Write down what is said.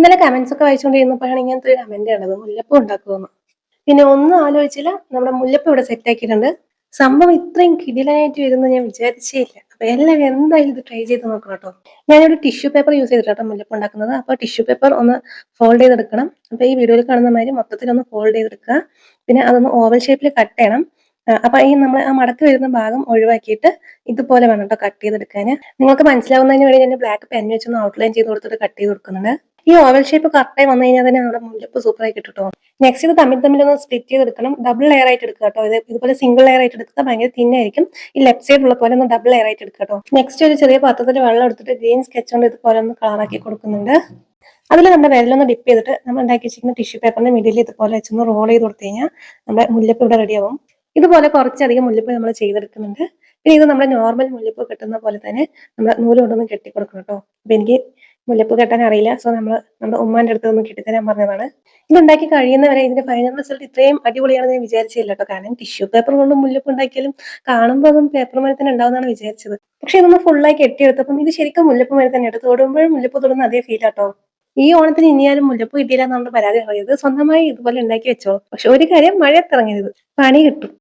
ഇന്നലെ കമന്റ്സ് ഒക്കെ വായിച്ചുകൊണ്ടിരുന്നപ്പോഴാണ് ഇങ്ങനത്തെ ഒരു കമന്റ് കണ്ടത്, മുല്ലപ്പൂ ഉണ്ടാക്കുമെന്ന്. പിന്നെ ഒന്നും ആലോചിച്ചില്ല, നമ്മുടെ മുല്ലപ്പൂ ഇവിടെ സെറ്റ് ആക്കിയിട്ടുണ്ട്. സംഭവം ഇത്രയും കിടിലനായിട്ട് വരുമെന്ന് ഞാൻ വിചാരിച്ചേ ഇല്ല. അപ്പൊ എല്ലാവരും എന്തായാലും ഇത് ട്രൈ ചെയ്ത് നോക്കണം കേട്ടോ. ഞാനൊരു ടിഷ്യൂ പേപ്പർ യൂസ് ചെയ്തിട്ടാണ് മുല്ലപ്പൂ ഉണ്ടാക്കുന്നത്. അപ്പോൾ ടിഷ്യൂ പേപ്പർ ഒന്ന് ഫോൾഡ് ചെയ്തെടുക്കണം. അപ്പൊ ഈ വീഡിയോയിൽ കാണുന്ന മാതിരി മൊത്തത്തിലൊന്ന് ഫോൾഡ് ചെയ്തെടുക്കുക. പിന്നെ അതൊന്ന് ഓവൽ ഷേപ്പിൽ കട്ട് ചെയ്യണം. അപ്പൊ ഈ നമ്മൾ ആ മടക്ക് വരുന്ന ഭാഗം ഒഴിവാക്കിയിട്ട് ഇതുപോലെ വേണം കേട്ടോ കട്ട് ചെയ്തെടുക്കാൻ. നിങ്ങൾക്ക് മനസ്സിലാവുന്നതിന് വേണ്ടി ഞാൻ ബ്ലാക്ക് പെൻ വെച്ചൊന്ന് ഔട്ട്ലൈൻ ചെയ്ത് കൊടുത്തിട്ട് കട്ട് ചെയ്ത് കൊടുക്കുന്നുണ്ട്. ഈ ഓവൽ ഷേപ്പ് കറക്റ്റായി വന്നു കഴിഞ്ഞാൽ തന്നെ നമ്മുടെ മുല്ലപ്പ് സൂപ്പറായി കിട്ടും ട്ടോ. നെക്സ്റ്റ് ഇത് തമ്മിലൊന്ന് സ്പ്ലിറ്റ് ചെയ്തെടുക്കണം. ഡബിൾ ലെയർ ആയിട്ട് എടുക്കുക കേട്ടോ. ഇതുപോലെ സിംഗിൾ ലെയർ ആയിട്ട് എടുത്താൽ ഭയങ്കര തിന്നായിരിക്കും. ഈ ലെഫ്റ്റ് സൈഡ് ഉള്ള പോലെ ഒന്ന് ഡബിൾ ലെയർ ആയിട്ട് എടുക്കുക കേട്ടോ. നെക്സ്റ്റ് ഒരു ചെറിയ പാത്രത്തിൽ വെള്ളം എടുത്തിട്ട് ഗ്രീൻ സ്കെച്ച് കൊണ്ട് ഇതുപോലെ ഒന്ന് കളറാക്കി കൊടുക്കുന്നുണ്ട്. അതിൽ നമ്മുടെ വിരലൊന്ന് ഡിപ്പ് ചെയ്തിട്ട് നമ്മൾ ഉണ്ടാക്കി വെച്ചിരിക്കുന്ന ടിഷ്യൂ പേപ്പറിന്റെ മിഡിൽ ഇതുപോലെ വെച്ചൊന്ന് റോൾ ചെയ്ത് കൊടുത്തു കഴിഞ്ഞാൽ നമ്മുടെ മുല്ലപ്പ് ഇവിടെ റെഡിയാവും. ഇതുപോലെ കുറച്ചധികം മുല്ലപ്പ് നമ്മൾ ചെയ്തെടുക്കുന്നുണ്ട്. പിന്നെ ഇത് നമ്മുടെ നോർമൽ മുല്ലപ്പ് കെട്ടുന്ന പോലെ തന്നെ നമ്മൾ നൂല് കൊണ്ടൊന്ന് കെട്ടി കൊടുക്കണം കേട്ടോ. അപ്പൊ എനിക്ക് മുല്ലപ്പൂ കെട്ടാൻ അറിയില്ല, സോ നമ്മുടെ ഉമ്മാന്റെ അടുത്ത് ഒന്ന് കെട്ടിത്തരാൻ പറഞ്ഞതാണ്. ഇതുണ്ടാക്കി കഴിയുന്നവരെ ഇതിന്റെ ഫൈനൽ റിസൾട്ട് ഇത്രയും അടിപൊളിയാണെന്ന് ഞാൻ വിചാരിച്ചില്ല കേട്ടോ. കാരണം ടിഷ്യൂ പേപ്പർ കൊണ്ട് മുല്ലപ്പ് ഉണ്ടാക്കിയാലും കാണുമ്പോൾ അതും പേപ്പർ മതി തന്നെ ഉണ്ടാവുന്നതാണ് വിചാരിച്ചത്. പക്ഷെ ഇതൊന്ന് ഫുള്ളായി കെട്ടിയെടുത്തപ്പം ഇത് ശരിക്കും മുല്ലപ്പ് മതി തന്നെ എടുത്ത് തൊടുമ്പോഴും മുല്ലപ്പ് തൊടുന്ന അതേ ഫീൽ ആട്ടോ. ഈ ഓണത്തിന് ഇനിയാലും മുല്ലപ്പൂ കിട്ടിയില്ല എന്നാണ് പരാതി പറയുന്നത്. സ്വന്തമായി ഇതുപോലെ ഉണ്ടാക്കി വെച്ചോ. പക്ഷെ ഒരു കാര്യം, മഴയത്തിറങ്ങരുത്, പണി കിട്ടും.